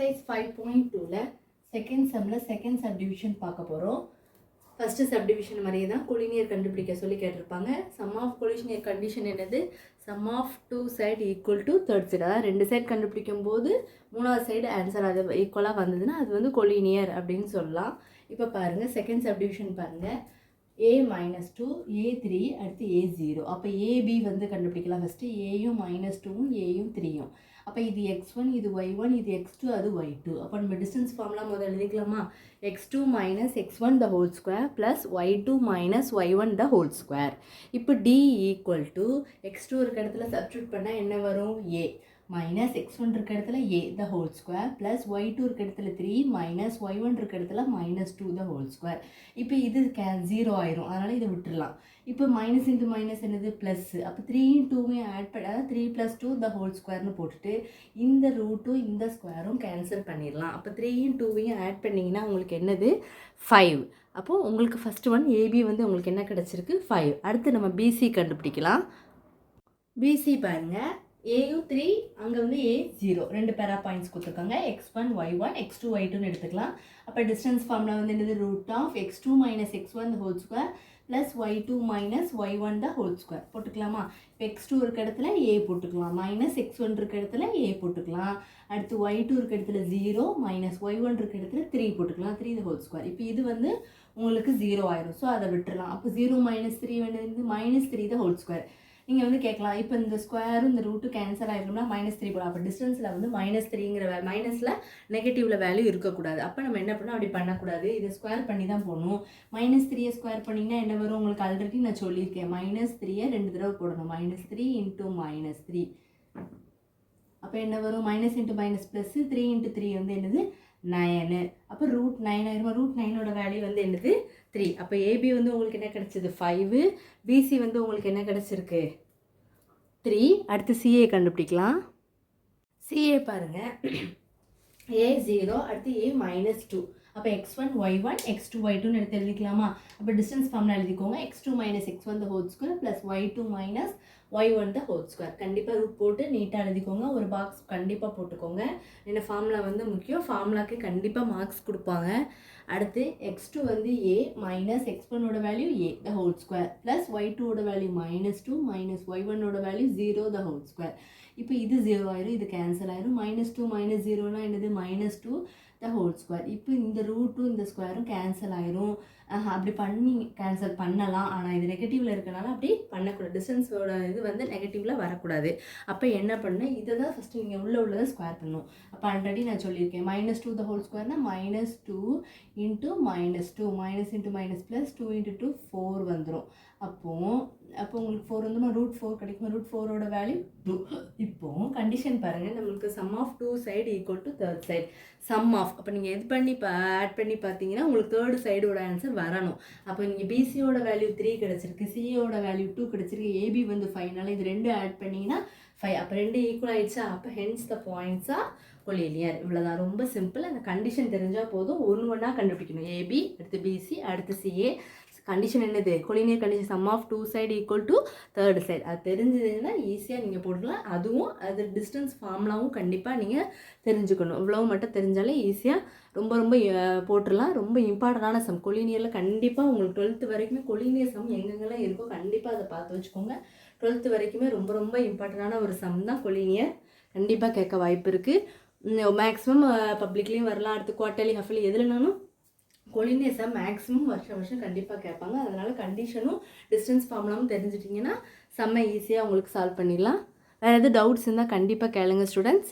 exercise 5.2 second sumல second subdivision பார்க்க போறோம். first subdivision மாதிரியே தான் collinear கண்டுபிடிக்க சொல்லி கேட்டிருப்பாங்க. sum of collinear condition என்னது? sum of two side equal to third side. அதாவது ரெண்டு சைடு கண்டுபிடிக்கும் போது மூணாவது சைடு ஆன்சர் அது ஈக்குவலா வந்ததுன்னா அது வந்து collinear அப்படின்னு சொல்லலாம். இப்போ பாருங்க செகண்ட் சப்டிவிஷன் பாருங்க. a minus 2 a3 அடுத்து a0. அப்போ ab வந்து கண்டுபிடிக்கலாம். ஃபர்ஸ்ட் aயும் minus 2ம் aயும் 3யும். அப்போ இது x1 இது y1 இது x2 அது y2. அப்போ நம்ம டிஸ்டன்ஸ் ஃபார்முலா முதல்ல எழுதிக்கலாமா? x2 minus x1 the whole square plus y2 minus y1 the whole square. இப்போ d equal to x2 இருக்க இடத்துல சப்ஸ்டிட்யூட் பண்ணா என்ன வரும்? a minus x1 இருக்க இடத்துல a the whole square plus y2 இருக்க இடத்துல 3 minus y1 இருக்க இடத்துல minus 2 the whole square. இப்போ இது 0 ஆயிரும், அதனால இதை விட்டுறலாம். இப்போ மைனஸ் இன்ட்டு மைனஸ் என்னது ப்ளஸ். அப்போ 3யும் 2யும் ஆட் பண்ண 3 + 2 the whole squareனு போட்டுட்டு இந்த ரூட்டும் இந்த ஸ்கொயரும் கேன்சல் பண்ணிடலாம். அப்போ 3யும் 2யும் ஆட் பண்ணிங்கன்னா உங்களுக்கு என்னது 5. அப்போது உங்களுக்கு ஃபஸ்ட்டு ஒன் ஏபி வந்து உங்களுக்கு என்ன கிடச்சிருக்கு 5. அடுத்து நம்ம பிசி கண்டுபிடிக்கலாம். பிசி பாருங்கள், ஏயும் 3 அங்கே வந்து a0 ரெண்டு பேரா பாயிண்ட்ஸ் கொடுத்துருக்காங்க. x1 y1 x2 y2ன்னு எடுத்துக்கலாம். அப்போ டிஸ்டன்ஸ் ஃபார்முலா வந்து என்னது? Root of x2 minus x1 the whole square plus y2 minus y1 the whole square போட்டுக்கலாமா? இப்போ x2 இருக்க இடத்துல a போட்டுக்கலாம், மைனஸ் x1 இருக்க இடத்துல a போட்டுக்கலாம். அடுத்து y2 இருக்க இடத்துல 0 மைனஸ் y1 இருக்க இடத்துல 3 போட்டுக்கலாம், 3 the whole square. இப்போ இது வந்து உங்களுக்கு 0 ஆயிரும், ஸோ அதை விட்டுறலாம். அப்போ 0 minus 3 வந்து minus 3 the whole square. நீங்கள் வந்து கேட்கலாம், இப்போ இந்த ஸ்கொயரும் இந்த ரூட்டு கேன்சல் ஆகிடும்னா -3 போடலாம். அப்போ டிஸ்டன்ஸில் வந்து -3ங்கிற மைனஸில் நெகட்டிவில் வேல்யூ இருக்கக்கூடாது. அப்போ நம்ம என்ன பண்ணோம், அப்படி பண்ணக்கூடாது. இதை ஸ்கொயர் பண்ணி தான் போடணும். -3 ஸ்கொயர் பண்ணிங்கன்னா என்ன வரும்? உங்களுக்கு ஆல்ரெடி நான் சொல்லியிருக்கேன், -3 ரெண்டு தடவை போடணும். -3 × -3 அப்போ என்ன வரும்? மைனஸ் இன்ட்டு மைனஸ் ப்ளஸ் 3 × 3 வந்து என்னது 9. அப்போ ரூட் 9 ஆயிரமா? ரூட் 9ஓட வேல்யூ வந்து என்னது 3. அப்போ ஏபி வந்து உங்களுக்கு என்ன கிடச்சிது 5, பிசி வந்து உங்களுக்கு என்ன கிடச்சிருக்கு 3. அடுத்து சிஏ கண்டுபிடிக்கலாம். சிஏ பாருங்கள், a0 அடுத்து a minus 2. அப்போ x1 y1 x2 y2ன்னு எடுத்து எழுதிக்கலாமா? அப்போ டிஸ்டன்ஸ் ஃபார்முலா எழுதிக்கோங்க. x2 minus x1 the whole square plus y2 minus y1 the whole square. கண்டிப்பாக ரூட் போட்டு நீட்டாக எழுதிக்கோங்க. ஒரு பாக்ஸ் கண்டிப்பாக போட்டுக்கோங்க. இந்த ஃபார்முலா வந்து முக்கியம். ஃபார்முலாக்கு கண்டிப்பாக மார்க்ஸ் கொடுப்பாங்க. அடுத்து x2 வந்து a minus x1ஓட value a the whole square plus y2ஓட வேல்யூ -2 minus y1ஓட வேல்யூ 0 the whole square. இப்போ இது 0 ஆயிரும், இது கேன்சல் ஆயிரும். -2 - 0னா என்னது -2 the whole square. இப்போ இந்த ரூட்டும் இந்த ஸ்கொயரும் கேன்சல் ஆயிரும். அப்படி பண்ணி கேன்சல் பண்ணலாம், ஆனால் இது நெகட்டிவில் இருக்கனால அப்படி பண்ணக்கூடாது. டிஸ்டன்ஸோட இது வந்து நெகட்டிவில் வரக்கூடாது. அப்போ என்ன பண்ணணும், இதை தான் ஃபஸ்ட்டு நீங்கள் உள்ளதை ஸ்கொயர் பண்ணணும். அப்போ ஆல்ரெடி நான் சொல்லியிருக்கேன், -2 the whole squareனா -2 × -2 minus into minus plus 2 × 2 4 வந்துடும். அப்போ உங்களுக்கு 4 வந்து √4 கிடைக்கும். √4ஓட வேல்யூ 2. இப்போ கண்டிஷன் பாருங்கள், நம்மளுக்கு sum of two side equal to third side. Sum of அப்போ நீங்கள் இது பண்ணி ஆட் பண்ணி பார்த்தீங்கன்னா உங்களுக்கு தேர்டு சைடோட ஆன்சர் வரணும். அப்போ நீங்கள் பிசியோட வேல்யூ 3 கிடச்சிருக்கு, சிஏயோட வேல்யூ 2 கிடச்சிருக்கு, ஏபி வந்து 5. இது ரெண்டு ஆட் பண்ணிங்கன்னா 5. அப்போ ரெண்டு ஈக்குவல் ஆகிடுச்சா? அப்போ ஹென்ஸ் த பாயிண்ட்ஸாக கொலினியர். இவ்வளோதான், ரொம்ப சிம்பிள். அந்த கண்டிஷன் தெரிஞ்சால் போதும். ஒன்றா கண்டுபிடிக்கணும். ஏபி அடுத்து பிசி அடுத்து சிஏ. கண்டிஷன் என்னது? Collinear condition sum of two side equal to third side. அது தெரிஞ்சதுன்னா ஈஸியாக நீங்கள் போடலாம். அதுவும் அது டிஸ்டன்ஸ் ஃபார்முலாவும் கண்டிப்பாக நீங்கள் தெரிஞ்சுக்கணும். இவ்வளோ மட்டும் தெரிஞ்சாலே ஈஸியாக ரொம்ப போட்டுடலாம். ரொம்ப இம்பார்ட்டண்டான சம் கொலினியரில். கண்டிப்பாக உங்களுக்கு 12th வரைக்குமே கொலினியர் சம் எங்கெங்கெல்லாம் இருக்கோ கண்டிப்பாக அதை பார்த்து வச்சுக்கோங்க. 12th வரைக்குமே ரொம்ப இம்பார்ட்டண்டான ஒரு சம் தான் கொலினியர். கண்டிப்பாக கேட்க வாய்ப்பு இருக்குது. மேக்ஸிமம் பப்ளிக்லேயும் வரலாம், அடுத்து குவார்ட்டர்லி ஹாஃப்லி எதுலனாலும் கொலினியர் சம் மேக்ஸிமம் வருஷம் கண்டிப்பாக கேட்பாங்க. அதனால் கண்டிஷனும் டிஸ்டன்ஸ் ஃபார்முலாவும் தெரிஞ்சிட்டிங்கன்னா செம்ம ஈஸியாக உங்களுக்கு சால்வ் பண்ணிடலாம். வேறு எதுவும் டவுட்ஸ் இருந்தால் கண்டிப்பாக கேளுங்க ஸ்டூடெண்ட்ஸ்.